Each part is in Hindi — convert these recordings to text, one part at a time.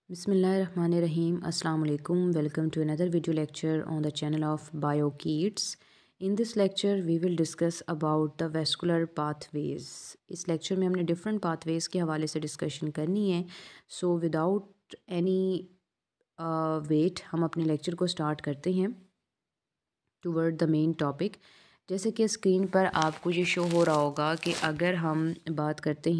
Bismillahirrahmanirrahim. Assalamu alaikum. Welcome to another video lecture on the channel of BioKids. In this lecture we will discuss about the vascular pathways. इस lecture में हमने different pathways के हवाले से discussion करनी है. So without any wait हम अपने lecture को start करते हैं toward the main topic. जैसे कि स्क्रीन पर आपको ये शो हो रहा होगा कि अगर हम बात करते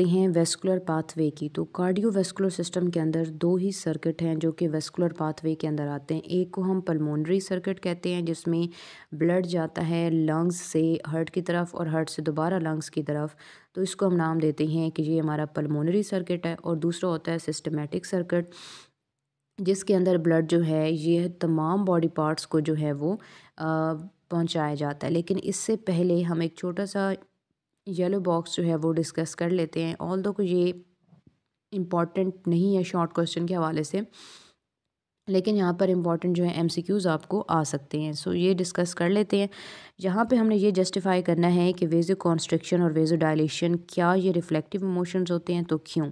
हैं वेस्कुलर पाथवे की, तो कार्डियोवैस्कुलर सिस्टम के अंदर दो ही सर्किट हैं जो कि वेस्कुलर पाथवे के अंदर आते हैं. एक को हम पल्मोनरी सर्किट कहते हैं जिसमें ब्लड जाता है लंग्स से हार्ट की तरफ और हार्ट से दोबारा लंग्स की तरफ, तो इसको हम नाम देते हैं कि ये हमारा पल्मोनरी सर्किट है. और दूसरा होता है सिस्टमेटिक सर्किट जिसके अंदर ब्लड जो है ये तमाम बॉडी पार्ट्स को जो है वो पहुंचाया जाता है. लेकिन इससे पहले हम एक छोटा सा येलो बॉक्स जो है वो डिस्कस कर लेते हैं. ऑल दो को ये इम्पॉर्टेंट नहीं है शॉर्ट क्वेश्चन के हवाले से, लेकिन यहाँ पर इम्पॉर्टेंट जो है एमसीक्यूज़ आपको आ सकते हैं. सो ये डिस्कस कर लेते हैं. यहाँ पे हमने ये जस्टिफाई करना है कि वेजो कॉन्स्ट्रिक्शन और वेजो डायलेशन क्या ये रिफ्लेक्टिव इमोशंस होते हैं, तो क्यों.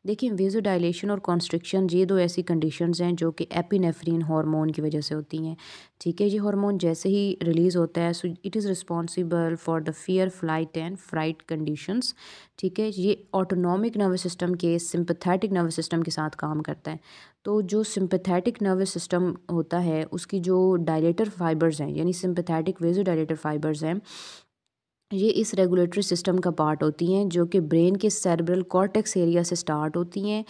देखिए, वेजो डायलेशन और कॉन्स्ट्रिक्शन ये दो ऐसी कंडीशंस हैं जो कि एपिनेफ्रीन हार्मोन की वजह से होती हैं. ठीक है, ये हार्मोन जैसे ही रिलीज़ होता है so it is responsible for the fear flight and fright conditions. ठीक है, ये ऑटोनॉमिक नर्वस सिस्टम के सिंपैथेटिक नर्वस सिस्टम के साथ काम करता है. तो जो सिंपैथेटिक नर्वस सिस्टम होता है उसकी जो डायलेटर फाइबर्स हैं यानी सिंपैथेटिक वेजो डायलेटर फाइबर्स हैं, ये इस रेगुलेटरी सिस्टम का पार्ट होती हैं जो कि ब्रेन के सेरेब्रल कॉर्टेक्स एरिया से स्टार्ट होती हैं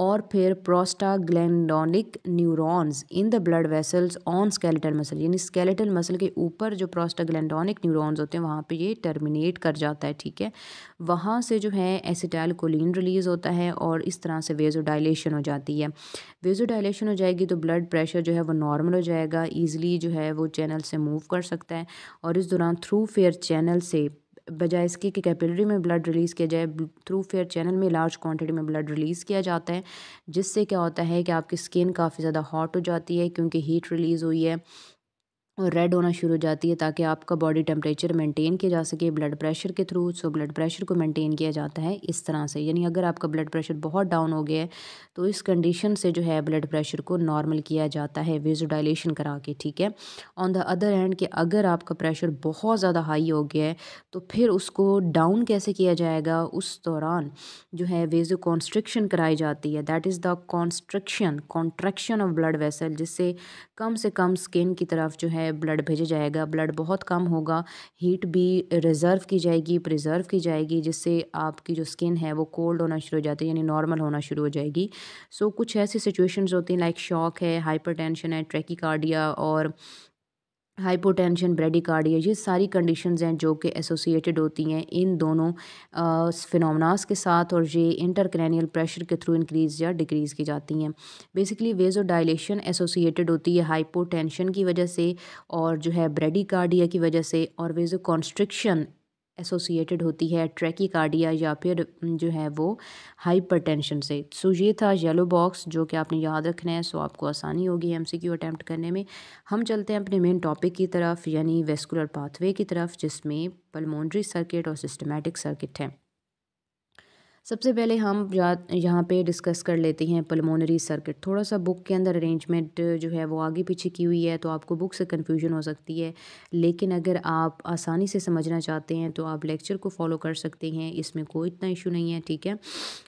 और फिर postganglionic neurons in the blood vessels on skeletal muscle, यानी स्केलेटल मसल के ऊपर जो प्रोस्टाग्लैंडोनिक न्यूरॉन्स होते हैं वहाँ पे ये टर्मिनेट कर जाता है. ठीक है, वहाँ से जो है एसिटाइलकोलिन रिलीज़ होता है और इस तरह से वेजोडाइलेशन हो जाती है. वेजोडाइलेशन हो जाएगी तो ब्लड प्रेशर जो है वो नॉर्मल हो जाएगा, ईजिली जो है वो चैनल से मूव कर सकता है. और इस दौरान थ्रू फेयर चैनल से बजाय इसके कि कैपिलरी में ब्लड रिलीज़ किया जाए, थ्रू फेयर चैनल में लार्ज क्वांटिटी में ब्लड रिलीज़ किया जाता है, जिससे क्या होता है कि आपकी स्किन काफ़ी ज़्यादा हॉट हो जाती है क्योंकि हीट रिलीज़ हुई है और रेड होना शुरू हो जाती है ताकि आपका बॉडी टेम्परेचर मेंटेन किया जा सके ब्लड प्रेशर के थ्रू. सो ब्लड प्रेशर को मेंटेन किया जाता है इस तरह से, यानी अगर आपका ब्लड प्रेशर बहुत डाउन हो गया है तो इस कंडीशन से जो है ब्लड प्रेशर को नॉर्मल किया जाता है वेजोडाइलेशन करा के. ठीक है, ऑन द अदर हैंड कि अगर आपका प्रेशर बहुत ज़्यादा हाई हो गया है तो फिर उसको डाउन कैसे किया जाएगा, उस दौरान जो है वेजो कॉन्स्ट्रिक्शन कराई जाती है. That is the contraction of blood vessel, जिससे कम से कम स्किन की तरफ जो है ब्लड भेजा जाएगा. ब्लड बहुत कम होगा, हीट भी रिज़र्व की जाएगी, प्रिजर्व की जाएगी, जिससे आपकी जो स्किन है वो कोल्ड होना शुरू हो जाती है यानी नॉर्मल होना शुरू हो जाएगी. सो कुछ ऐसी सिचुएशंस होती हैं लाइक शॉक है, हाइपरटेंशन है, ट्रैकीकार्डिया और हाइपोटेंशन, ब्रेडिकार्डिया, ये सारी कंडीशंस हैं जो कि एसोसिएटेड होती हैं इन दोनों फिनोमेनास के साथ और ये इंटरक्रैनियल प्रेशर के थ्रू इंक्रीज़ या डिक्रीज़ की जाती हैं. बेसिकली वेजोडाइलेशन एसोसिएटेड होती है हाइपोटेंशन की वजह से और जो है ब्रेडिकार्डिया की वजह से, और वेजो कॉन्स्ट्रिक्शन एसोसिएटेड होती है ट्रैकीकार्डिया या फिर जो है वो हाइपरटेंशन से. सो ये था येलो बॉक्स जो कि आपने याद रखना है. सो आपको आसानी होगी एमसीक्यू अटैम्प्ट करने में. हम चलते हैं अपने मेन टॉपिक की तरफ यानी वेस्कुलर पाथवे की तरफ, जिसमें पल्मोनरी सर्किट और सिस्टमैटिक सर्किट है. सबसे पहले हम यहाँ पे डिस्कस कर लेते हैं पल्मोनरी सर्किट. थोड़ा सा बुक के अंदर अरेंजमेंट जो है वो आगे पीछे की हुई है तो आपको बुक से कन्फ्यूजन हो सकती है, लेकिन अगर आप आसानी से समझना चाहते हैं तो आप लेक्चर को फॉलो कर सकते हैं, इसमें कोई इतना इशू नहीं है. ठीक है,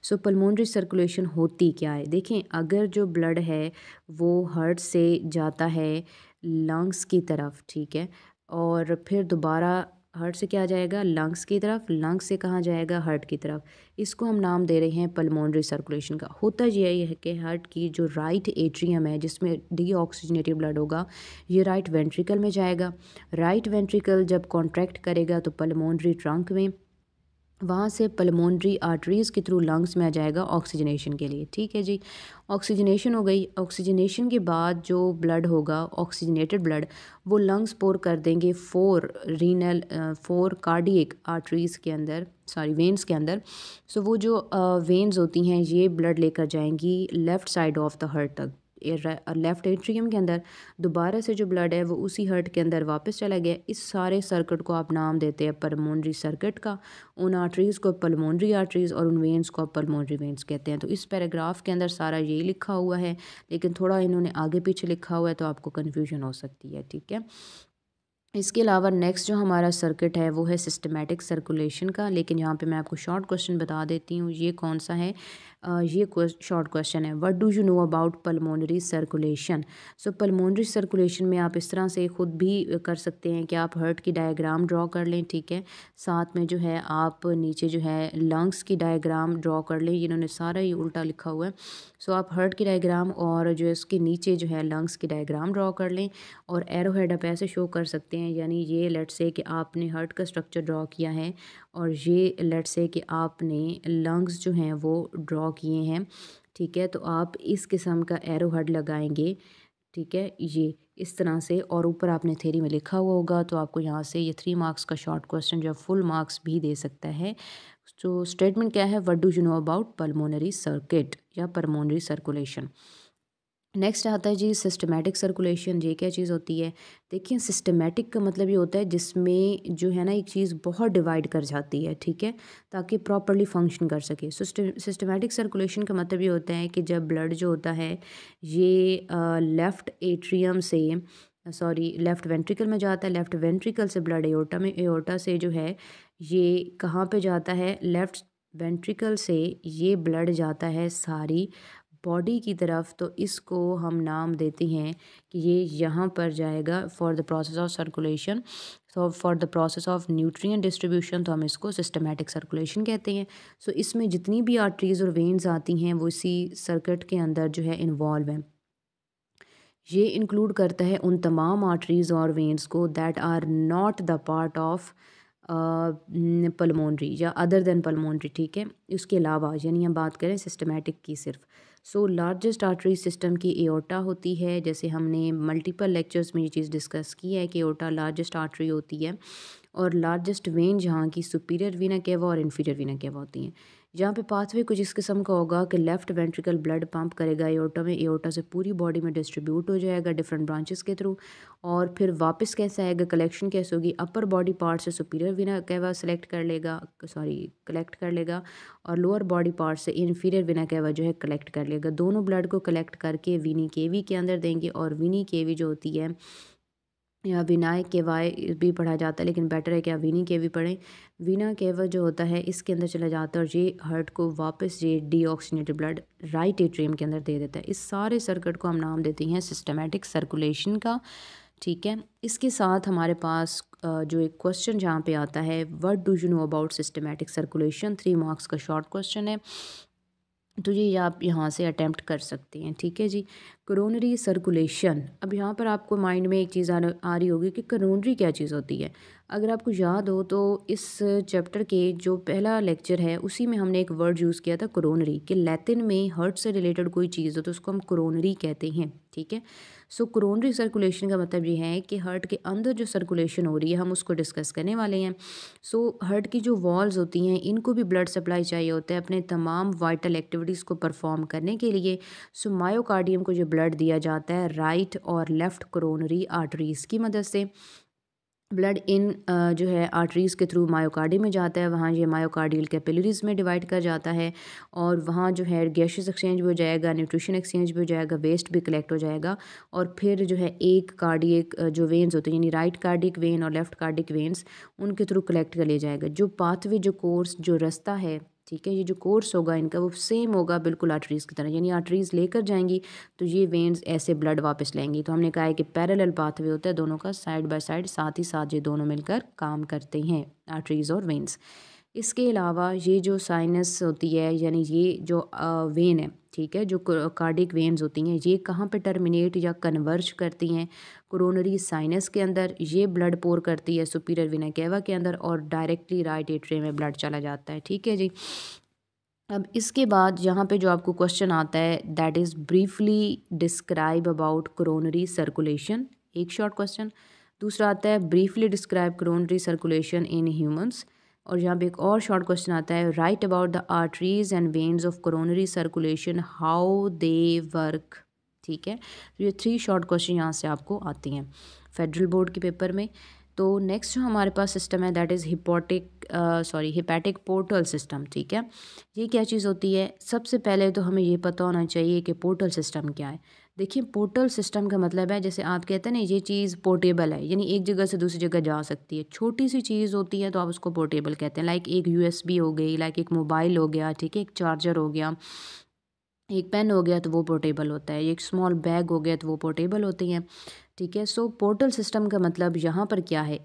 सो पल्मोनरी सर्कुलेशन होती क्या है. देखें, अगर जो ब्लड है वो हार्ट से जाता है लंग्स की तरफ, ठीक है, और फिर दोबारा हार्ट से क्या जाएगा लंग्स की तरफ, लंग्स से कहाँ जाएगा हार्ट की तरफ, इसको हम नाम दे रहे हैं पल्मोनरी सर्कुलेशन का. होता ये है कि हार्ट की जो राइट एट्रियम है जिसमें डीऑक्सीजनेटेड ब्लड होगा ये राइट वेंट्रिकल में जाएगा. राइट वेंट्रिकल जब कॉन्ट्रैक्ट करेगा तो पल्मोनरी ट्रंक में, वहाँ से पल्मोनरी आर्टरीज़ के थ्रू लंग्स में आ जाएगा ऑक्सीजनेशन के लिए. ठीक है जी, ऑक्सीजनेशन हो गई. ऑक्सीजनेशन के बाद जो ब्लड होगा ऑक्सीजनेटेड ब्लड वो लंग्स पोर कर देंगे 4 कार्डियक आर्टरीज़ के अंदर, सॉरी वेन्स के अंदर. सो वो जो वेन्स होती हैं ये ब्लड लेकर जाएंगी left side of the heart तक. लेफ़्ट एट्रियम के अंदर, दोबारा से जो ब्लड है वो उसी हार्ट के अंदर वापस चला गया। इस सारे सर्किट को आप नाम देते हैं पल्मोनरी सर्किट का। उन आर्टरीज़ को पल्मोनरी आर्टरीज़ और उन वेन्स को पल्मोनरी वेन्स कहते हैं। तो इस पैराग्राफ के अंदर सारा यही लिखा हुआ है, लेकिन थोड़ा इन्होंने आगे पीछे लिखा हुआ है तो आपको कन्फ्यूजन हो सकती है, ठीक है। इसके अलावा नेक्स्ट जो हमारा सर्किट है वो है सिस्टमैटिक सर्कुलेशन का, लेकिन यहाँ पे मैं आपको शॉर्ट क्वेश्चन बता देती हूँ ये कौन सा है। ये शॉर्ट क्वेश्चन है, what do you know about pulmonary circulation. So pulmonary circulation में आप इस तरह से ख़ुद भी कर सकते हैं कि आप हार्ट की डायग्राम ड्रॉ कर लें, ठीक है। साथ में जो है आप नीचे जो है लंग्स की डायग्राम ड्रॉ कर लें, इन्होंने सारा ही उल्टा लिखा हुआ है। सो आप हार्ट की डायग्राम और जो है इसके नीचे जो है लंग्स की डायग्राम ड्रॉ कर लें, और एरो हेड आप ऐसे शो कर सकते हैं, यानी ये लेट्स से कि आपने हार्ट का स्ट्रक्चर ड्रॉ किया है और ये लेट्स से कि आपने लंग्स जो हैं वो ड्रॉ किए हैं, ठीक है। तो आप इस किस्म का एरो हेड लगाएंगे, ठीक है, ये इस तरह से, और ऊपर आपने थ्योरी में लिखा हुआ होगा, तो आपको यहाँ से ये 3 मार्क्स का शॉर्ट क्वेश्चन जो फुल मार्क्स भी दे सकता है। तो स्टेटमेंट क्या है, what do you know about pulmonary circuit या पल्मोनरी सर्कुलेशन। नेक्स्ट आता है जी सिस्टमैटिक सर्कुलेशन। ये क्या चीज़ होती है, देखिए सिस्टमैटिक का मतलब ये होता है जिसमें जो है ना एक चीज़ बहुत डिवाइड कर जाती है, ठीक है, ताकि प्रॉपरली फंक्शन कर सके। सिस्टमैटिक सर्कुलेशन का मतलब ये होता है कि जब ब्लड जो होता है ये लेफ़्ट एट्रियम से लेफ़्ट वेंट्रिकल में जाता है, लेफ़्ट वेंट्रिकल से ब्लड एओर्टा में, एओर्टा से जो है ये कहाँ पे जाता है, लेफ़्ट वेंट्रिकल से ये ब्लड जाता है सारी बॉडी की तरफ, तो इसको हम नाम देते हैं कि ये यहाँ पर जाएगा for the process of circulation, तो for the process of nutrient distribution, तो हम इसको सिस्टमैटिक सर्कुलेशन कहते हैं। सो इसमें जितनी भी आर्टरीज़ और वेन्स आती हैं वो इसी सर्किट के अंदर जो है इन्वॉल्व हैं। ये इंक्लूड करता है उन तमाम आर्टरीज़ और वेन्स को that are not the part of pulmonary या अदर देन पल्मोनरी, ठीक है, उसके अलावा, यानी हम बात करें सिस्टमैटिक की सिर्फ। सो लार्जेस्ट आर्टरी सिस्टम की एओर्टा होती है, जैसे हमने मल्टीपल लेक्चर्स में ये चीज़ डिस्कस की है कि एओर्टा लार्जेस्ट आर्टरी होती है, और लार्जेस्ट वेन जहाँ की सुपीरियर वीना केवा और इन्फीरियर वीना केवा होती हैं। जहाँ पे पाथवे कुछ इस किस्म का होगा कि लेफ़्ट वेंट्रिकल ब्लड पंप करेगा एओर्टा में, एओर्टा से पूरी बॉडी में डिस्ट्रीब्यूट हो जाएगा डिफरेंट ब्रांचेस के थ्रू, और फिर वापस कैसे आएगा, कलेक्शन कैसे होगी, अपर बॉडी पार्ट से सुपीरियर वीना केवा कलेक्ट कर लेगा, और लोअर बॉडी पार्ट से इन्फीरियर वीना केवा जो है कलेक्ट कर लेगा। दोनों ब्लड को कलेक्ट करके वीनी केवी के अंदर देंगे, और वीनी केवी जो होती है, या विनायक केवाय भी पढ़ा जाता है, लेकिन बेटर है कि आप वीनी केवी पढ़ें। वीना केवा जो होता है इसके अंदर चला जाता है, और ये हार्ट को वापस ये डीऑक्सीजनेटेड ब्लड राइट एट्रियम के अंदर दे देता है। इस सारे सर्किट को हम नाम देते हैं सिस्टमैटिक सर्कुलेशन का, ठीक है। इसके साथ हमारे पास जो एक क्वेश्चन जहाँ पे आता है, what do you know about systematic circulation, 3 marks का शॉर्ट क्वेश्चन है, तो ये आप यहाँ से अटैम्प्ट कर सकते हैं, ठीक है जी। कोरोनरी सर्कुलेशन, अब यहाँ पर आपको माइंड में एक चीज़ आ रही होगी कि कोरोनरी क्या चीज़ होती है। अगर आपको याद हो तो इस चैप्टर के जो पहला लेक्चर है उसी में हमने एक वर्ड यूज़ किया था कोरोनरी, कि लैटिन में हार्ट से रिलेटेड कोई चीज़ हो तो उसको हम कोरोनरी कहते हैं, ठीक है। सो कोरोनरी सर्कुलेशन का मतलब ये है कि हार्ट के अंदर जो सर्कुलेशन हो रही है हम उसको डिस्कस करने वाले हैं। सो हार्ट की जो वॉल्स होती हैं इनको भी ब्लड सप्लाई चाहिए होता है अपने तमाम वाइटल एक्टिविटीज़ को परफॉर्म करने के लिए। सो मायोकार्डियम को जो ब्लड दिया जाता है राइट और लेफ़्ट कोरोनरी आर्टरीज़ की मदद से। ब्लड इन जो है आर्टरीज़ के थ्रू मायोकार्डियम में जाता है, वहाँ ये मायोकार्डियल कैपिलरीज़ में डिवाइड कर जाता है, और वहाँ जो है गैसेस एक्सचेंज भी हो जाएगा, न्यूट्रिशन एक्सचेंज भी हो जाएगा, वेस्ट भी कलेक्ट हो जाएगा, और फिर जो है एक कार्डियक जो वेन्स होते हैं, यानी राइट कार्डिक वेन और लेफ़्ट कार्डिक वेन्स, उनके थ्रू कलेक्ट कर लिया जाएगा। जो पाथवे, जो कोर्स, जो रास्ता है, ठीक है, ये जो कोर्स होगा इनका वो सेम होगा बिल्कुल आर्टरीज़ की तरह, यानी आर्टरीज़ लेकर जाएंगी तो ये वेन्स ऐसे ब्लड वापस लेंगी। तो हमने कहा है कि पैरेलल पाथवे होता है दोनों का, साइड बाय साइड, साथ ही साथ ये दोनों मिलकर काम करते हैं, आर्टरीज़ और वेन्स। इसके अलावा ये जो साइनस होती है, यानी ये जो वेन है, ठीक है, जो कार्डिक वेन्स होती हैं, ये कहाँ पे टर्मिनेट या कन्वर्ज करती हैं, कोरोनरी साइनस के अंदर। ये ब्लड पोर करती है सुपीरियर वीना केवा के अंदर, और डायरेक्टली राइट एट्रियम में ब्लड चला जाता है, ठीक है जी। अब इसके बाद यहाँ पे जो आपको क्वेश्चन आता है, that is briefly describe about coronary circulation, एक शॉर्ट क्वेश्चन। दूसरा आता है briefly describe coronary circulation in humans, और यहाँ पे एक और शॉर्ट क्वेश्चन आता है, right about the arteries and veins of coronary circulation, how they work, ठीक है। तो ये 3 शॉर्ट क्वेश्चन यहाँ से आपको आती हैं फेडरल बोर्ड के पेपर में। तो नेक्स्ट जो हमारे पास सिस्टम है that is hepatic portal system, ठीक है। ये क्या चीज़ होती है? सबसे पहले तो हमें ये पता होना चाहिए कि पोर्टल सिस्टम क्या है। देखिए, पोर्टल सिस्टम का मतलब है, जैसे आप कहते हैं ना, ये चीज़ पोर्टेबल है, यानी एक जगह से दूसरी जगह जा सकती है। छोटी सी चीज़ होती है तो आप उसको पोर्टेबल कहते हैं। लाइक एक यूएसबी हो गई, लाइक एक मोबाइल हो गया, ठीक है, एक चार्जर हो गया, एक पेन हो गया, तो वो पोर्टेबल होता है। एक स्मॉल बैग हो गया तो वो पोर्टेबल होती हैं, ठीक है। सो पोर्टल सिस्टम का मतलब यहाँ पर क्या है?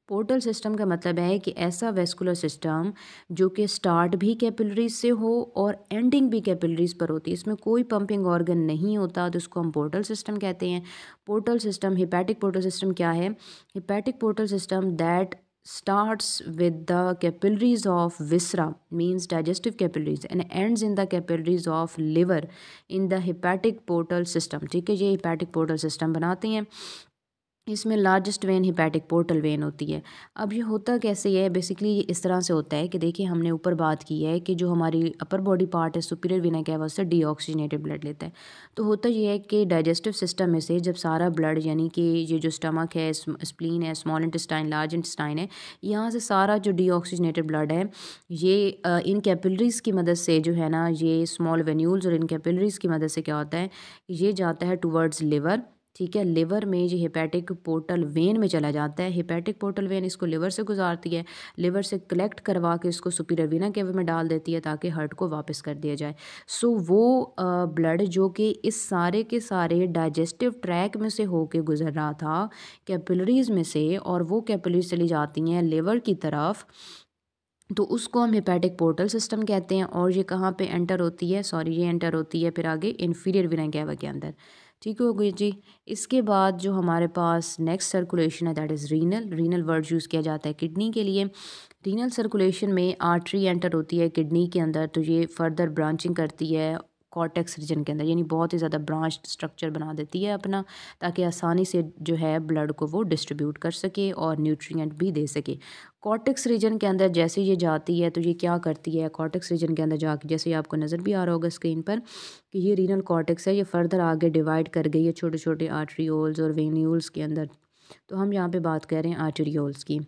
पोर्टल सिस्टम का मतलब है कि ऐसा वेस्कुलर सिस्टम जो कि स्टार्ट भी कैपिलरीज से हो और एंडिंग भी कैपिलरीज पर होती है, इसमें कोई पंपिंग ऑर्गन नहीं होता, तो उसको हम पोर्टल सिस्टम कहते हैं। Portal system, hepatic portal system क्या है? Hepatic portal system that starts with the capillaries of viscera, means digestive capillaries, and ends in the capillaries of liver in the hepatic portal system, ठीक है। ये hepatic portal system बनाते हैं। इसमें largest when hepatic portal vein होती है। अब ये होता कैसे है? बेसिकली ये इस तरह से होता है कि देखिए, हमने ऊपर बात की है कि जो हमारी अपर बॉडी पार्ट है, सुपीरियर वेना कैवा, उससे डीऑक्सीजनेटेड ब्लड लेता है। तो होता ये है कि डाइजेस्टिव सिस्टम में से जब सारा ब्लड, यानी कि ये जो स्टमक है, स्प्लीन है, स्मॉल इंटेस्टाइन, लार्ज इंटेस्टाइन है, यहाँ से सारा जो डीऑक्सीजनेटेड ब्लड है, ये इन कैपिलरीज की मदद से जो है ना, ये स्मॉल वेन्यूल्स और इन कैपिलरीज की मदद से क्या होता है, ये जाता है टुवर्ड्स लिवर, ठीक है। लिवर में ये हिपैटिक पोर्टल वेन में चला जाता है। हिपैटिक पोर्टल वेन इसको लिवर से गुजारती है, लिवर से कलेक्ट करवा के इसको सुपीरियर वेना केवा में डाल देती है ताकि हार्ट को वापस कर दिया जाए। सो वो ब्लड जो कि इस सारे के सारे डाइजेस्टिव ट्रैक में से होके गुजर रहा था कैपिलरीज में से, और वो कैपिलरीज चली जाती हैं लिवर की तरफ, तो उसको हम हिपैटिक पोर्टल सिस्टम कहते हैं। और ये कहाँ पे एंटर होती है? ये एंटर होती है फिर आगे इन्फीरियर वेना केवा के अंदर, ठीक हो गई जी। इसके बाद जो हमारे पास नेक्स्ट सर्कुलेशन है that is renal. Renal word use किया जाता है किडनी के लिए। रीनल सर्कुलेशन में आर्टरी एंटर होती है किडनी के अंदर, तो ये फर्दर ब्रांचिंग करती है कॉर्टेक्स रीजन के अंदर, यानी बहुत ही ज़्यादा ब्रांच स्ट्रक्चर बना देती है अपना, ताकि आसानी से जो है ब्लड को वो डिस्ट्रीब्यूट कर सके और न्यूट्रिएंट भी दे सके। कॉर्टेक्स रीजन के अंदर जैसे ये जाती है तो ये क्या करती है, कॉर्टेक्स रीजन के अंदर जाके, जैसे आपको नज़र भी आ रहा होगा स्क्रीन पर कि ये रीनल कॉर्टेक्स है, ये फर्दर आगे डिवाइड कर गई है छोटे छोटे आर्टरियोल्स और वेन्यूल्स के अंदर। तो हम यहाँ पे बात कर रहे हैं आर्टरियोल्स की।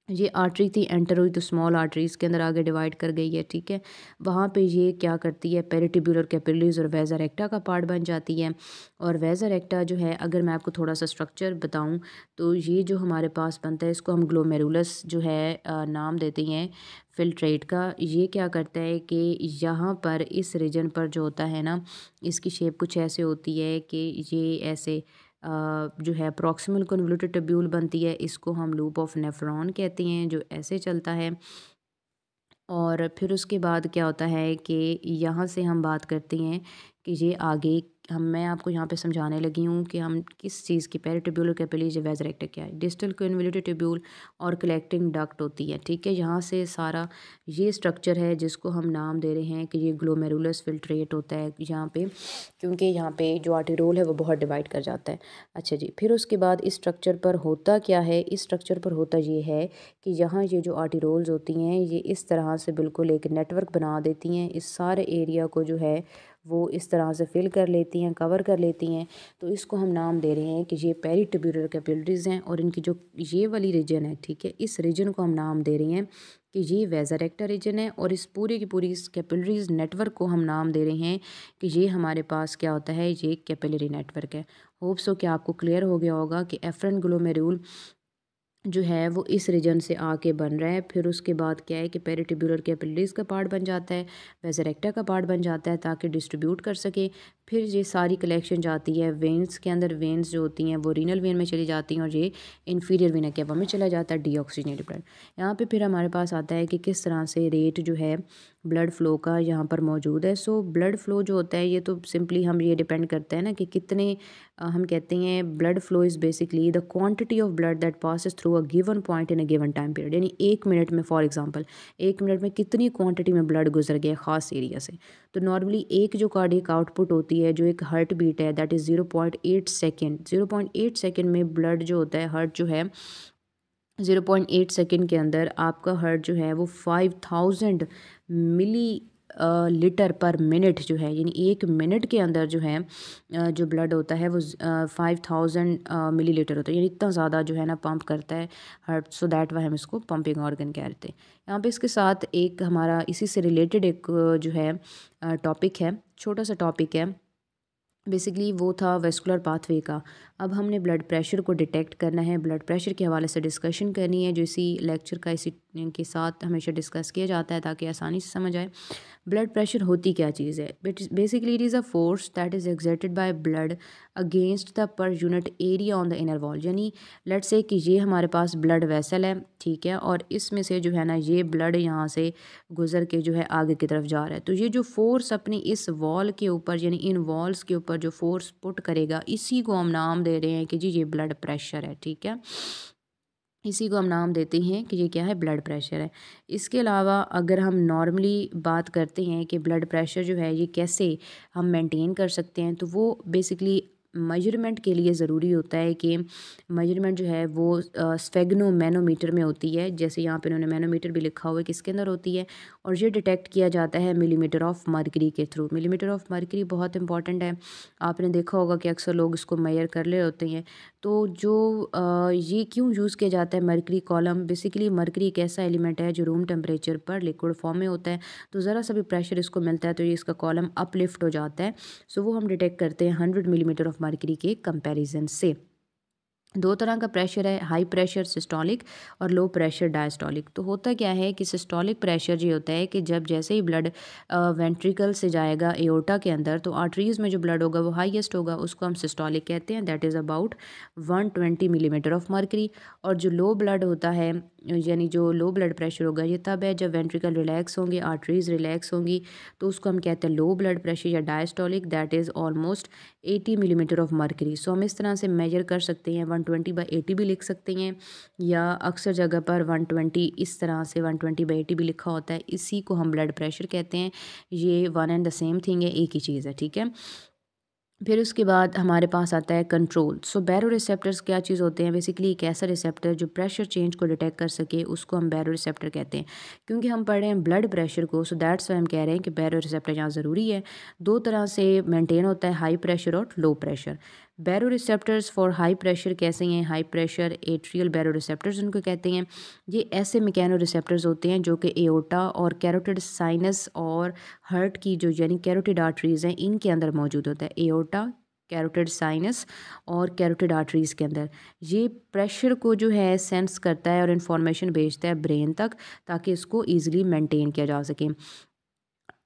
ये आर्टरी थी, एंटर हुई तो स्मॉल आर्टरीज़ के अंदर आगे डिवाइड कर गई है, ठीक है। वहाँ पे ये क्या करती है, पेरिटिब्यूलर कैपिलरीज और वेज़ा रेक्टा का पार्ट बन जाती है। और वेज़ा रेक्टा जो है, अगर मैं आपको थोड़ा सा स्ट्रक्चर बताऊँ, तो ये जो हमारे पास बनता है, इसको हम ग्लोमेरुलस जो है नाम देते हैं फिल्ट्रेट का। ये क्या करता है कि यहाँ पर इस रीजन पर जो होता है ना, इसकी शेप कुछ ऐसे होती है कि ये ऐसे जो है प्रॉक्सिमल कन्वोल्यूटेड ट्यूब्यूल बनती है, इसको हम लूप ऑफ नेफ्रॉन कहते हैं, जो ऐसे चलता है। और फिर उसके बाद क्या होता है कि यहाँ से हम बात करते हैं कि ये आगे मैं आपको यहाँ पे समझाने लगी हूँ कि हम किस चीज़ की, पेरिटिब्यूलर कैपिलरीज वेज़ा रेक्टा क्या है, डिस्टल कन्वोल्यूटेड ट्यूब्यूल और कलेक्टिंग डक्ट होती है, ठीक है। यहाँ से सारा ये स्ट्रक्चर है जिसको हम नाम दे रहे हैं कि ये ग्लोमेरुलस फिल्ट्रेट होता है यहाँ पे, क्योंकि यहाँ पे जो आर्टेरियोल है वो बहुत डिवाइड कर जाता है। अच्छा जी, फिर उसके बाद इस स्ट्रक्चर पर होता क्या है? इस स्ट्रक्चर पर होता ये है कि यहाँ ये जो आर्टेरियोल्स होती हैं, ये इस तरह से बिल्कुल एक नेटवर्क बना देती हैं, इस सारे एरिया को जो है वो इस तरह से फिल कर लेती हैं, कवर कर लेती हैं। तो इसको हम नाम दे रहे हैं कि ये पेरिटिब्यूलर कैपिलरीज हैं, और इनकी जो ये वाली रीजन है, ठीक है, इस रीजन को हम नाम दे रहे हैं कि ये वेज़ा रेक्टा रीजन है, और इस पूरी की पूरी इस कैपिलरीज नेटवर्क को हम नाम दे रहे हैं कि ये हमारे पास क्या होता है, ये कैपिलरी नेटवर्क है। होप सो कि आपको क्लियर हो गया होगा कि एफरेंट ग्लोमेरुल जो है वो इस रीजन से आके बन रहा है। फिर उसके बाद क्या है कि पेरिटिब्यूलर कैपिलरीज का पार्ट बन जाता है, वेज़ा रेक्टा का पार्ट बन जाता है ताकि डिस्ट्रीब्यूट कर सके। फिर ये सारी कलेक्शन जाती है वेंस के अंदर, वेंस जो होती हैं वो रीनल वेन में चली जाती हैं, और ये इन्फीरियर वेना केवा में चला जाता है डीऑक्सीजनेटेड ब्लड। यहाँ पे फिर हमारे पास आता है कि किस तरह से रेट जो है ब्लड फ़्लो का यहाँ पर मौजूद है। सो ब्लड फ़्लो जो होता है, ये तो सिंपली हम ये डिपेंड करते हैं ना कि कितने हम कहते हैं blood flow is basically the quantity of blood that passes through a given point in a given time period, यानी 1 मिनट में, फॉर एग्जांपल 1 मिनट में कितनी क्वांटिटी में ब्लड गुजर गया ख़ास एरिया से। तो नॉर्मली एक जो कार्डियक आउटपुट होती है, जो एक हार्ट बीट है, दैट इज़ 0.8 सेकेंड। 0.8 सेकेंड में ब्लड जो होता है, हार्ट जो है 0.8 सेकेंड के अंदर आपका हार्ट जो है वो 5000 मिली लीटर पर मिनट जो है, यानी 1 मिनट के अंदर जो है जो ब्लड होता है वो 5000 मिलीलीटर होता है, यानी इतना ज़्यादा जो है ना पंप करता है हार्ट। सो दैट वाई हम इसको पंपिंग ऑर्गन कहते हैं। यहाँ पे इसके साथ एक हमारा इसी से रिलेटेड एक जो है टॉपिक है, छोटा सा टॉपिक है, बेसिकली वो था वेस्कुलर पाथवे का। अब हमने ब्लड प्रेशर को डिटेक्ट करना है, ब्लड प्रेशर के हवाले से डिस्कशन करनी है, जो इसी लेक्चर का इसी के साथ हमेशा डिस्कस किया जाता है ताकि आसानी से समझ आए। ब्लड प्रेशर होती क्या चीज़ है? Basically it is a force that is exerted by blood against the per unit area on the inner wall. यानी लेट्स से कि ये हमारे पास ब्लड वेसल है, ठीक है, और इसमें से जो है ना ये ब्लड यहाँ से गुजर के जो है आगे की तरफ जा रहा है, तो ये जो फोर्स अपनी इस वॉल के ऊपर यानी इन वॉल्स के ऊपर जो फोर्स पुट करेगा, इसी को हम नाम दे रहे हैं कि जी ये ब्लड प्रेशर है, ठीक है। इसी को हम नाम देते हैं कि ये क्या है, ब्लड प्रेशर है। इसके अलावा अगर हम नॉर्मली बात करते हैं कि ब्लड प्रेशर जो है ये कैसे हम मेंटेन कर सकते हैं, तो वो बेसिकली मेजरमेंट के लिए ज़रूरी होता है कि मेजरमेंट जो है वो स्फेग्नो मैनोमीटर में होती है। जैसे यहाँ पे इन्होंने मैनोमीटर भी लिखा हुआ है, किसके अंदर होती है, और ये डिटेक्ट किया जाता है मिलीमीटर ऑफ मरकरी के थ्रू। मिलीमीटर ऑफ मरकरी बहुत इंपॉर्टेंट है, आपने देखा होगा कि अक्सर लोग इसको मेजर कर ले होते हैं। तो जो ये क्यों यूज़ किया जाता है मरकरी कॉलम, बेसिकली मरकरी एक ऐसा एलिमेंट है जो रूम टेम्परेचर पर लिक्विड फॉर्म में होता है, तो ज़रा सा भी प्रेशर इसको मिलता है तो ये इसका कॉलम अपलिफ्ट हो जाता है। सो वो हम डिटेक्ट करते हैं 100 मिलीमीटर ऑफ मरकरी के कंपैरिजन से। दो तरह का प्रेशर है, हाई प्रेशर सिस्टोलिक और लो प्रेशर डायस्टोलिक। तो होता क्या है कि सिस्टोलिक प्रेशर ये होता है कि जब जैसे ही ब्लड वेंट्रिकल से जाएगा एओर्टा के अंदर, तो आर्टरीज में जो ब्लड होगा वो हाईएस्ट होगा, उसको हम सिस्टोलिक कहते हैं, that is about 120 millimetre of mercury. और जो लो ब्लड होता है यानी जो लो ब्लड प्रेशर होगा ये तब है जब वेंट्रिकल रिलैक्स होंगे, आर्टरीज रिलैक्स होंगी, तो उसको हम कहते हैं लो ब्लड प्रेशर या diastolic, that is almost 80 millimetre of mercury. So हम इस तरह से मेजर कर सकते हैं, 120/80 भी लिख सकते हैं, या अक्सर जगह पर 120 इस तरह से 120/80 भी लिखा होता है, इसी को हम ब्लड प्रेशर कहते हैं। ये one and the same thing है, एक ही चीज़ है, ठीक है। फिर उसके बाद हमारे पास आता है कंट्रोल। सो बैरो रिसेप्टर्स क्या चीज़ होते हैं, बेसिकली एक ऐसा रिसेप्टर जो प्रेशर चेंज को डिटेक्ट कर सके, उसको हम बैरो रिसेप्टर कहते हैं। क्योंकि हम पढ़ रहे हैं ब्लड प्रेशर को, सो दैट्स वाई हम कह रहे हैं कि बैरो रिसेप्टर यहाँ ज़रूरी है। दो तरह से मेंटेन होता है, हाई प्रेशर और low pressure. Baro receptors for high pressure कैसे हैं, high pressure atrial baro receptors उनको कहते हैं। ये ऐसे मैकेनो रिसेप्टर्स होते हैं जो कि एओर्टा और कैरोटिड साइनस और हार्ट की जो यानी कैरोटिड आर्टरीज़ हैं इनके अंदर मौजूद होता है। एओर्टा, कैरोटिड साइनस और कैरोटिड आर्टरीज़ के अंदर ये प्रेशर को जो है सेंस करता है और इन्फॉर्मेशन भेजता है ब्रेन तक, ताकि इसको ईजिली मेंटेन किया जा सके।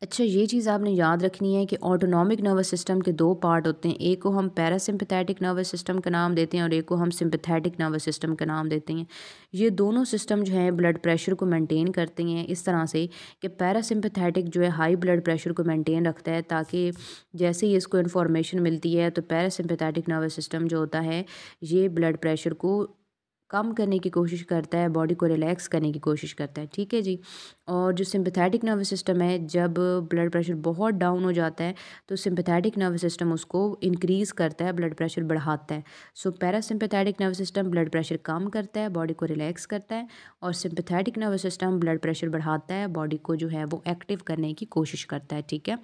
अच्छा, ये चीज़ आपने याद रखनी है कि ऑटोनॉमिक नर्वस सिस्टम के दो पार्ट होते हैं, एक को हम पैरासिम्पथेटिक नर्वस सिस्टम का नाम देते हैं और एक को हम सिंपथेटिक नर्वस सिस्टम का नाम देते हैं। ये दोनों सिस्टम जो हैं ब्लड प्रेशर को मेंटेन करते हैं इस तरह से कि पैरासिम्पथेटिक जो है हाई ब्लड प्रेशर को मेंटेन रखता है, ताकि जैसे ही इसको इन्फॉर्मेशन मिलती है तो पैरासिम्पथेटिक नर्वस सिस्टम जो होता है ये ब्लड प्रेशर को कम करने की कोशिश करता है, बॉडी को रिलैक्स करने की कोशिश करता है, ठीक है जी। और जो सिंपैथेटिक नर्वस सिस्टम है, जब ब्लड प्रेशर बहुत डाउन हो जाता है तो सिंपैथेटिक नर्वस सिस्टम उसको इंक्रीज़ करता है, ब्लड प्रेशर बढ़ाता है। So parasympathetic nervous system blood pressure कम करता है, बॉडी को रिलैक्स करता है, और sympathetic nervous system blood pressure बढ़ाता है, बॉडी को जो है वो एक्टिव करने की कोशिश करता है, ठीक है।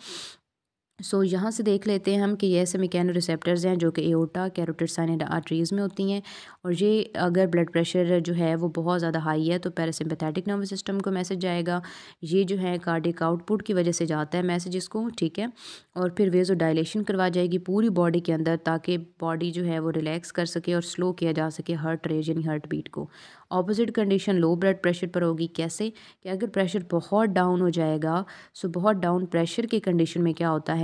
सो यहाँ से देख लेते हैं हम कि ये ऐसे मैकेनो रिसेप्टर्स हैं जो कि एओर्टा, कैरोटिड साइनस आर्टरीज़ में होती हैं, और ये अगर ब्लड प्रेशर जो है वो बहुत ज़्यादा हाई है तो पैरासिम्पैथेटिक नर्वस सिस्टम को मैसेज जाएगा, ये जो है कार्डियक आउटपुट की वजह से जाता है मैसेज इसको, ठीक है। और फिर वेज़ो डायलेशन करवा जाएगी पूरी बॉडी के अंदर, ताकि बॉडी जो है वो रिलैक्स कर सके और स्लो किया जा सके हार्ट रेट यानी हार्ट बीट को। ऑपोजिट कंडीशन लो ब्लड प्रेशर पर होगी, कैसे कि अगर प्रेशर बहुत डाउन हो जाएगा, सो बहुत डाउन प्रेशर की कंडीशन में क्या होता है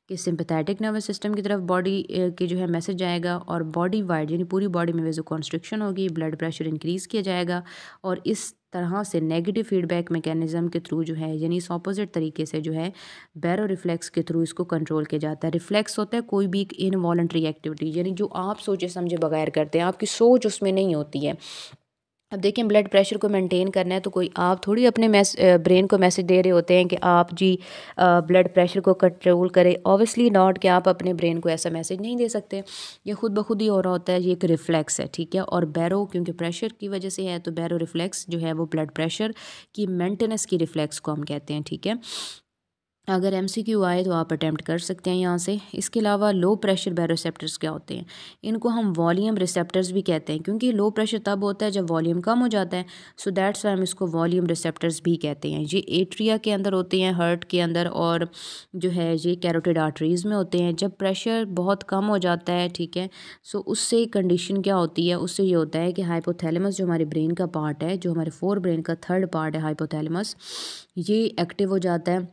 कि सिंपैथेटिक नर्वस सिस्टम की तरफ बॉडी के जो है मैसेज जाएगा, और बॉडी वाइड यानी पूरी बॉडी में वेज़ो कॉन्स्ट्रिक्शन होगी, ब्लड प्रेशर इंक्रीज़ किया जाएगा, और इस तरह से नेगेटिव फीडबैक मैकेनिज्म के थ्रू जो है यानी इस ऑपोजिट तरीके से जो है बैरो रिफ्लेक्स के थ्रू इसको कंट्रोल किया जाता है। रिफ्लेक्स होता है कोई भी एक इनवॉलंटरी एक्टिविटी, यानी जो आप सोचे समझे बगैर करते हैं, आपकी सोच उसमें नहीं होती है। अब देखें ब्लड प्रेशर को मेंटेन करना है तो कोई आप थोड़ी अपने ब्रेन को मैसेज दे रहे होते हैं कि आप जी ब्लड प्रेशर को कंट्रोल करें, ऑब्वियसली नॉट, कि आप अपने ब्रेन को ऐसा मैसेज नहीं दे सकते, ये खुद ब खुद ही हो रहा होता है, ये एक रिफ्लेक्स है, ठीक है। और बैरो क्योंकि प्रेशर की वजह से है तो बैरो रिफ्लेक्स जो है वो ब्लड प्रेशर की मेंटेनेंस की रिफ्लेक्स को हम कहते हैं, ठीक है। अगर एमसीक्यू आए तो आप अटैम्प्ट कर सकते हैं यहाँ से। इसके अलावा लो प्रेशर बायोरिसेप्टर्स क्या होते हैं? इनको हम वॉल्यूम रिसेप्टर्स भी कहते हैं, क्योंकि लो प्रेशर तब होता है जब वॉल्यूम कम हो जाता है। सो दैट्स वाई हम इसको वॉल्यूम रिसेप्टर्स भी कहते हैं। ये एट्रिया के अंदर होते हैं, हार्ट के अंदर, और जो है ये कैरोटिड आर्टरीज़ में होते हैं। जब प्रेशर बहुत कम हो जाता है, ठीक है, सो उससे कंडीशन क्या होती है, उससे ये होता है कि हाइपोथैलेमस जो हमारे ब्रेन का पार्ट है, जो हमारे फोर ब्रेन का थर्ड पार्ट है हाइपोथैलेमस, ये एक्टिव हो जाता है।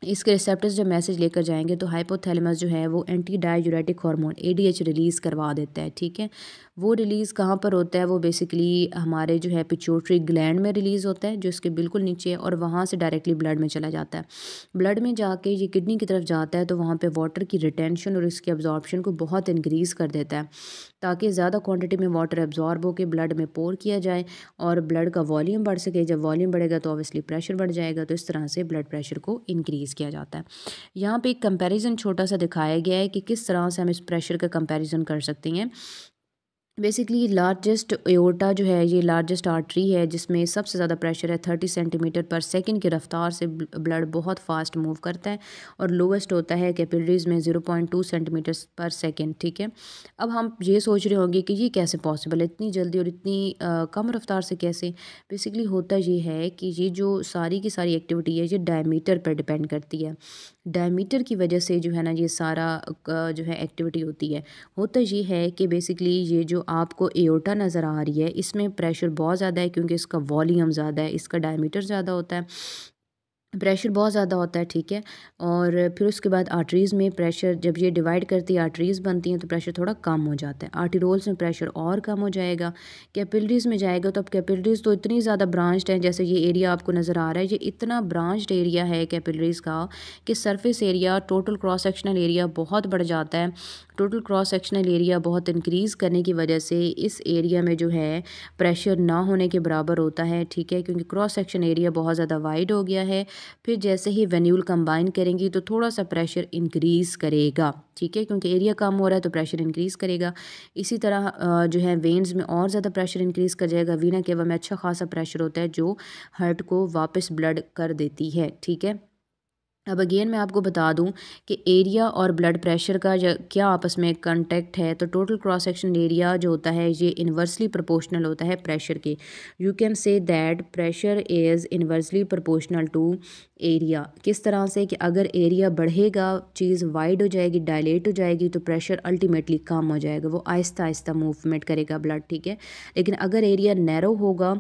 इसके रिसेप्टर्स जब मैसेज लेकर जाएंगे तो हाइपोथैलेमस जो है वो anti diuretic hormone ADH release करवा देता है, ठीक है। वो रिलीज़ कहाँ पर होता है? वो बेसिकली हमारे जो है पिट्यूटरी ग्लैंड में रिलीज़ होता है, जो इसके बिल्कुल नीचे है, और वहाँ से डायरेक्टली ब्लड में चला जाता है। ब्लड में जाके ये किडनी की तरफ जाता है, तो वहाँ पे वाटर की रिटेंशन और इसके अब्जॉर्प्शन को बहुत इंक्रीज़ कर देता है, ताकि ज़्यादा क्वांटिटी में वाटर एब्जॉर्ब होकर ब्लड में पोर किया जाए और ब्लड का वॉल्यूम बढ़ सके। जब वॉल्यूम बढ़ेगा तो ऑब्वियसली प्रेशर बढ़ जाएगा, तो इस तरह से ब्लड प्रेशर को इंक्रीज़ किया जाता है। यहाँ पे एक कंपैरिजन छोटा सा दिखाया गया है कि किस तरह से हम इस प्रेशर का कंपैरिजन कर सकते हैं। बेसिकली लार्जेस्ट एओर्टा जो है, ये लार्जेस्ट आर्टरी है जिसमें सबसे ज़्यादा प्रेशर है। 30 सेंटीमीटर पर सेकंड की रफ्तार से ब्लड बहुत फास्ट मूव करता है, और लोवेस्ट होता है कैपिलरीज में 0.2 सेंटीमीटर पर सेकंड, ठीक है। अब हम ये सोच रहे होंगे कि ये कैसे पॉसिबल है, इतनी जल्दी और इतनी कम रफ्तार से कैसे? बेसिकली होता ये है कि ये जो सारी की सारी एक्टिविटी है, ये डायमीटर पर डिपेंड करती है। डायमीटर की वजह से जो है ना, ये सारा जो है एक्टिविटी होती है। होता ये है कि बेसिकली ये जो आपको एओर्टा नज़र आ रही है, इसमें प्रेशर बहुत ज़्यादा है, क्योंकि इसका वॉल्यूम ज़्यादा है, इसका डायमीटर ज़्यादा होता है, प्रेशर बहुत ज़्यादा होता है, ठीक है। और फिर उसके बाद आर्टरीज़ में प्रेशर, जब ये डिवाइड करती है, आर्टरीज़ बनती हैं, तो प्रेशर थोड़ा कम हो जाता है। आर्टिरोल्स में प्रेशर और कम हो जाएगा। कैपिलरीज़ में जाएगा तो अब कैपिलरीज़ तो इतनी ज़्यादा ब्रांच्ड हैं, जैसे ये एरिया आपको नज़र आ रहा है, ये इतना ब्रांच्ड एरिया है कैपिलरीज़ का कि surface area, total cross sectional area बहुत बढ़ जाता है। टोटल क्रॉस सेक्शनल एरिया बहुत इंक्रीज़ करने की वजह से इस एरिया में जो है प्रेशर ना होने के बराबर होता है, ठीक है, क्योंकि क्रॉस सेक्शन एरिया बहुत ज़्यादा वाइड हो गया है। फिर जैसे ही वेन्यूल कंबाइन करेंगी तो थोड़ा सा प्रेशर इंक्रीज़ करेगा, ठीक है, क्योंकि एरिया कम हो रहा है तो प्रेशर इंक्रीज़ करेगा। इसी तरह जो है वेन्स में और ज़्यादा प्रेशर इंक्रीज़ कर जाएगा। वीना केवा में अच्छा खासा प्रेशर होता है, जो हार्ट को वापस ब्लड कर देती है, ठीक है। अब अगेन मैं आपको बता दूं कि एरिया और ब्लड प्रेशर का क्या आपस में कांटेक्ट है। तो टोटल क्रॉस सेक्शन एरिया जो होता है, ये इन्वर्सली प्रोपोर्शनल होता है प्रेशर के। You can say that pressure is inversely proportional to area. किस तरह से कि अगर एरिया बढ़ेगा, चीज़ वाइड हो जाएगी, डायलेट हो जाएगी, तो प्रेशर अल्टीमेटली कम हो जाएगा, वो आहिस्ता आहिस्ता मूवमेंट करेगा ब्लड, ठीक है। लेकिन अगर एरिया नैरो होगा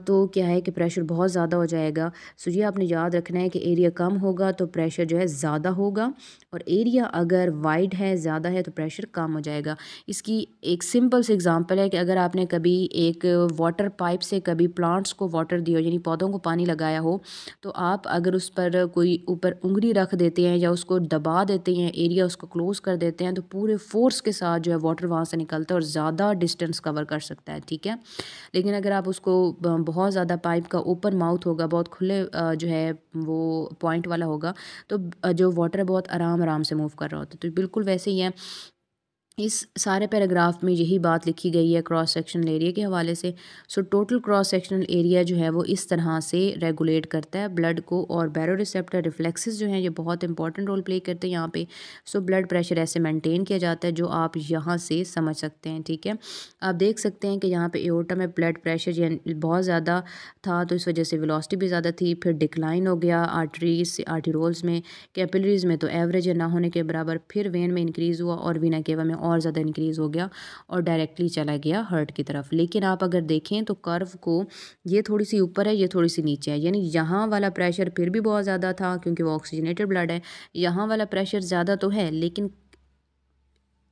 तो क्या है कि प्रेशर बहुत ज़्यादा हो जाएगा। सो ये आपने याद रखना है कि एरिया कम होगा तो प्रेशर जो है ज़्यादा होगा, और एरिया अगर वाइड है, ज़्यादा है, तो प्रेशर कम हो जाएगा। इसकी एक सिंपल सी एग्जांपल है कि अगर आपने कभी एक वाटर पाइप से कभी प्लांट्स को वाटर दिया, यानी पौधों को पानी लगाया हो, तो आप अगर उस पर कोई ऊपर उंगली रख देते हैं या उसको दबा देते हैं, एरिया उसको क्लोज कर देते हैं, तो पूरे फोर्स के साथ जो है वाटर वहाँ से निकलता है और ज़्यादा डिस्टेंस कवर कर सकता है, ठीक है। लेकिन अगर आप उसको बहुत ज़्यादा, पाइप का ओपन माउथ होगा, बहुत खुले जो है वो पॉइंट वाला होगा, तो जो वाटर है बहुत आराम आराम से मूव कर रहा होता है। तो बिल्कुल वैसे ही है, इस सारे पैराग्राफ में यही बात लिखी गई है क्रॉस सेक्शनल एरिया के हवाले से। So total cross sectional area जो है वो इस तरह से रेगुलेट करता है ब्लड को, और बैरोरिसेप्टर रिफ्लेक्सेस जो हैं ये बहुत इंपॉर्टेंट रोल प्ले करते हैं यहाँ पे। सो ब्लड प्रेशर ऐसे मेंटेन किया जाता है, जो आप यहाँ से समझ सकते हैं, ठीक है। आप देख सकते हैं कि यहाँ पे एओर्टा में ब्लड प्रेशर बहुत ज़्यादा था, तो इस वजह से वेलोसिटी भी ज़्यादा थी, फिर डिक्लाइन हो गया आर्टरीज आर्टिरोल्स में, कैपिलरीज में तो एवरेज या ना होने के बराबर, फिर वेन में इंक्रीज़ हुआ और वीना केवा में और ज़्यादा इंक्रीज़ हो गया और डायरेक्टली चला गया हार्ट की तरफ। लेकिन आप अगर देखें तो कर्व को, ये थोड़ी सी ऊपर है, ये थोड़ी सी नीचे है, यानी यहाँ वाला प्रेशर फिर भी बहुत ज़्यादा था क्योंकि वो ऑक्सीजनेटेड ब्लड है। यहाँ वाला प्रेशर ज़्यादा तो है, लेकिन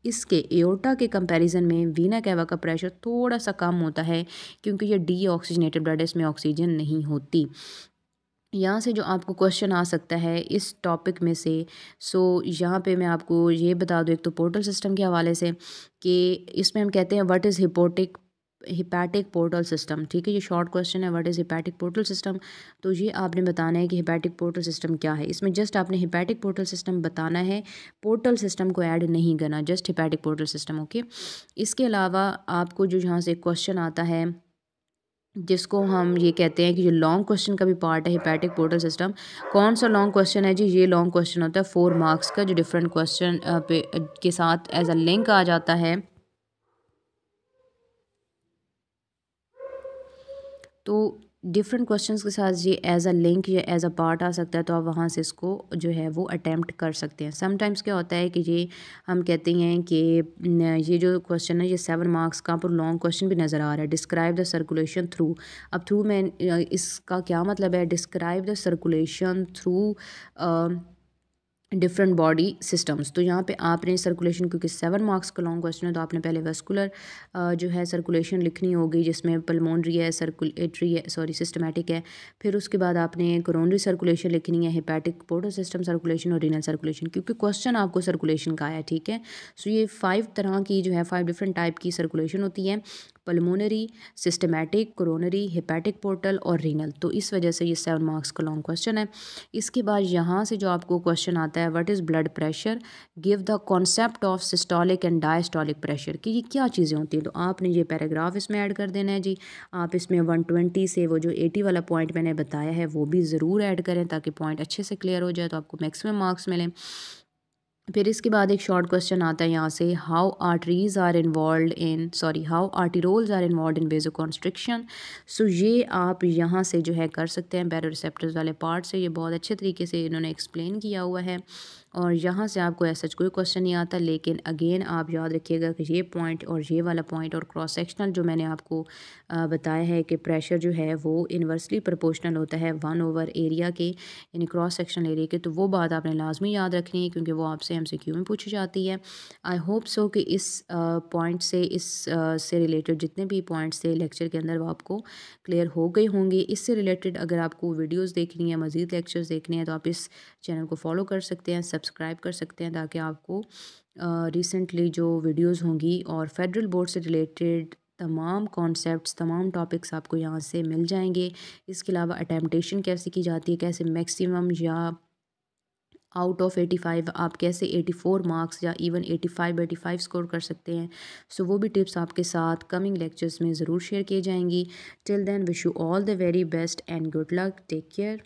इसके एओर्टा के कंपैरिजन में वीना केवा का प्रेशर थोड़ा सा कम होता है, क्योंकि ये डी ऑक्सीजनेटेड ब्लड है, इसमें ऑक्सीजन नहीं होती। यहाँ से जो आपको क्वेश्चन आ सकता है इस टॉपिक में से, सो यहाँ पे मैं आपको ये बता दूँ, एक तो पोर्टल सिस्टम के हवाले से कि इसमें हम कहते हैं what is hepatic portal system, ठीक है। ये शॉर्ट क्वेश्चन है, what is hepatic portal system. तो ये आपने बताना है कि हिपैटिक पोर्टल सिस्टम क्या है। इसमें जस्ट आपने हिपैटिक पोर्टल सिस्टम बताना है, पोर्टल सिस्टम को ऐड नहीं करना, just hepatic portal system, okay. इसके अलावा आपको जो यहाँ से क्वेश्चन आता है जिसको हम ये कहते हैं कि जो लॉन्ग क्वेश्चन का भी पार्ट है हिपैटिक पोर्टल सिस्टम। कौन सा लॉन्ग क्वेश्चन है जी? ये लॉन्ग क्वेश्चन होता है 4 मार्क्स का, जो डिफरेंट क्वेश्चन के साथ एज अ लिंक आ जाता है। तो डिफरेंट क्वेश्चंस के साथ ये एज अ लिंक या एज अ पार्ट आ सकता है, तो आप वहाँ से इसको जो है वो अटैम्प्ट कर सकते हैं। समटाइम्स क्या होता है कि ये हम कहते हैं कि ये जो क्वेश्चन है ये 7 मार्क्स का पर लॉन्ग क्वेश्चन भी नज़र आ रहा है। Describe the circulation through. अब थ्रू में इसका क्या मतलब है? Describe the circulation through different body systems. तो यहाँ पे आपने सर्कुलेशन, क्योंकि 7 मार्क्स का लॉन्ग क्वेश्चन है, तो आपने पहले वेस्कुलर जो है सर्कुलेशन लिखनी होगी, जिसमें पल्मोनरी है, सर्कुलेटरी है, सॉरी सिस्टमेटिक है। फिर उसके बाद आपने कोरोनरी सर्कुलेशन लिखनी है, हिपैटिक पोर्टल सिस्टम सर्कुलेशन और रीनल सर्कुलेशन, क्योंकि क्वेश्चन आपको सर्कुलेशन का है। ठीक है, सो ये 5 तरह की जो है 5 डिफरेंट टाइप की सर्कुलेशन होती है: pulmonary, systematic, coronary, hepatic portal और रीनल। तो इस वजह से ये 7 मार्क्स का लॉन्ग क्वेश्चन है। इसके बाद यहाँ से जो आपको क्वेश्चन आता है, what is blood pressure, give the concept of systolic and diastolic pressure, कि ये क्या चीज़ें होती हैं। तो आपने ये पैराग्राफ इसमें ऐड कर देना है जी। आप इसमें 120 से वो जो 80 वाला पॉइंट मैंने बताया है वो भी ज़रूर ऐड करें, ताकि पॉइंट अच्छे से क्लियर हो जाए, तो आपको मैक्सिमम मार्क्स मिलें। फिर इसके बाद एक शॉर्ट क्वेश्चन आता है यहाँ से, how arteries are involve in how arterioles are involve in vasoconstriction. So ये आप यहाँ से जो है कर सकते हैं बैरोरिसेप्टर्स वाले पार्ट से। ये बहुत अच्छे तरीके से इन्होंने एक्सप्लेन किया हुआ है, और यहाँ से आपको ऐसा कोई क्वेश्चन नहीं आता। लेकिन अगेन आप याद रखिएगा कि ये पॉइंट और ये वाला पॉइंट और क्रॉस सेक्शनल जो मैंने आपको बताया है कि प्रेशर जो है वो इन्वर्सली प्रोपोर्शनल होता है 1/एरिया के, यानी क्रॉस सेक्शनल एरिया के। तो वो बात आपने लाजमी याद रखनी है, क्योंकि वो आपसे MCQ में पूछी जाती है। आई होप सो कि इस पॉइंट से से रिलेटेड जितने भी पॉइंट्स थे लेक्चर के अंदर वो आपको क्लियर हो गए होंगे। इससे रिलेटेड अगर आपको वीडियोस देखनी है, मज़ीद लेक्चर्स देखने हैं, तो आप इस चैनल को फॉलो कर सकते हैं, सब्सक्राइब कर सकते हैं, ताकि आपको रिसेंटली जो वीडियोस होंगी और फेडरल बोर्ड से रिलेटेड तमाम कॉन्सेप्ट्स, तमाम टॉपिक्स आपको यहाँ से मिल जाएंगे। इसके अलावा अटेम्पटेशन कैसे की जाती है, कैसे मैक्सिमम या आउट ऑफ 85 आप कैसे 84 मार्क्स या इवन 85 स्कोर कर सकते हैं। सो वो भी टिप्स आपके साथ कमिंग लेक्चर्स में ज़रूर शेयर किए जाएंगी। Till then wish you all the very best and good luck. Take care.